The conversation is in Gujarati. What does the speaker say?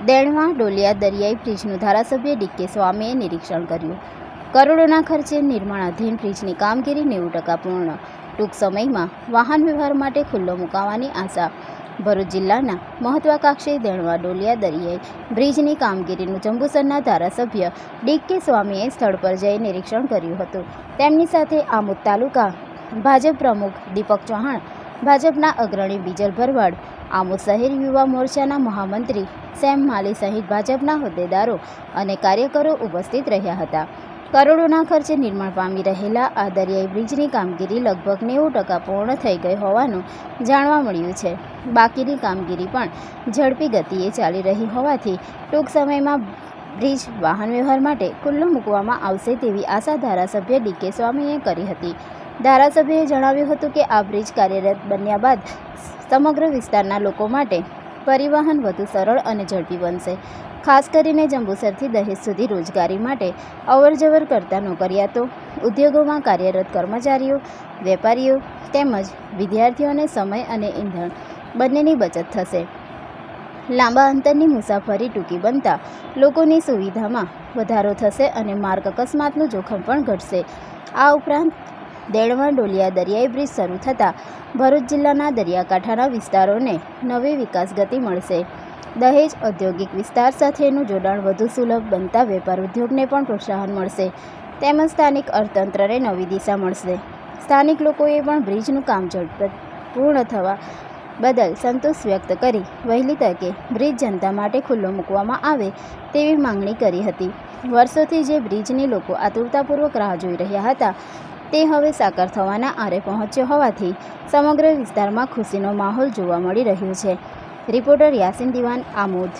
દેણવા ડોલિયા દરિયાઈ બ્રિજનું ધારાસભ્ય ડી.કે. સ્વામીએ નિરીક્ષણ કર્યું. કરોડોના ખર્ચે નિર્માણાધીન બ્રિજની કામગીરી 90% પૂર્ણ. ટૂંક સમયમાં વાહન વ્યવહાર માટે ખુલ્લો મુકાવાની આશા. ભરૂચ જિલ્લાના મહત્વાકાંક્ષી દેણવા ડોલિયા દરિયાઈ બ્રિજની કામગીરીનું જંબુસરના ધારાસભ્ય ડી.કે. સ્વામીએ સ્થળ પર જઈ નિરીક્ષણ કર્યું હતું. તેમની સાથે આમોદ તાલુકા ભાજપ પ્રમુખ દીપક ચૌહાણ, ભાજપના અગ્રણી બીજલ ભરવાડ, આમોદ શહેર યુવા મોરચાના મહામંત્રી સેમ માલી સહિત ભાજપના હોદ્દેદારો અને કાર્યકરો ઉપસ્થિત રહ્યા હતા. કરોડોના ખર્ચે નિર્માણ પામી રહેલા આ દરિયાઈ બ્રિજની કામગીરી લગભગ 90% પૂર્ણ થઈ ગઈ હોવાનું જાણવા મળ્યું છે. બાકીની કામગીરી પણ ઝડપી ગતિએ ચાલી રહી હોવાથી ટૂંક સમયમાં બ્રિજ વાહન વ્યવહાર માટે ખુલ્લો મૂકવામાં આવશે તેવી આશા ધારાસભ્ય ડી.કે. સ્વામીએ કરી હતી. ધારાસભ્યએ જણાવ્યું હતું કે આ બ્રિજ કાર્યરત બન્યા બાદ સમગ્ર વિસ્તારના લોકો માટે પરિવહન વધુ સરળ અને ઝડપી બનશે. ખાસ કરીને જંબુસરથી દહેજ સુધી રોજગારી માટે અવરજવર કરતા નોકરિયાતો, ઉદ્યોગોમાં કાર્યરત કર્મચારીઓ, વેપારીઓ તેમજ વિદ્યાર્થીઓને સમય અને ઈંધણ બંનેની બચત થશે. લાંબા અંતરની મુસાફરી ટૂંકી બનતા લોકોની સુવિધામાં વધારો થશે અને માર્ગ અકસ્માતનું જોખમ પણ ઘટશે. આ ઉપરાંત દેણવા ડોલિયા દરિયાઈ બ્રિજ શરૂ થતાં ભરૂચ જિલ્લાના દરિયાકાંઠાના વિસ્તારોને નવી વિકાસ ગતિ મળશે. દહેજ ઔદ્યોગિક વિસ્તાર સાથેનું જોડાણ વધુ સુલભ બનતા વેપાર ઉદ્યોગને પણ પ્રોત્સાહન મળશે તેમજ સ્થાનિક અર્થતંત્રને નવી દિશા મળશે. સ્થાનિક લોકોએ પણ બ્રિજનું કામ ઝડપથી પૂર્ણ થવા બદલ સંતોષ વ્યક્ત કરી વહેલી તકે બ્રિજ જનતા માટે ખુલ્લો મૂકવામાં આવે તેવી માંગણી કરી હતી. વર્ષોથી જે બ્રિજની લોકો આતુરતાપૂર્વક રાહ જોઈ રહ્યા હતા તે હવે સાકાર થવાના આરે પહોંચ્યો હોવાથી સમગ્ર વિસ્તારમાં ખુશીનો માહોલ જોવા મળી રહ્યો છે. રિપોર્ટર યાસીન દિવાન, આમોદ.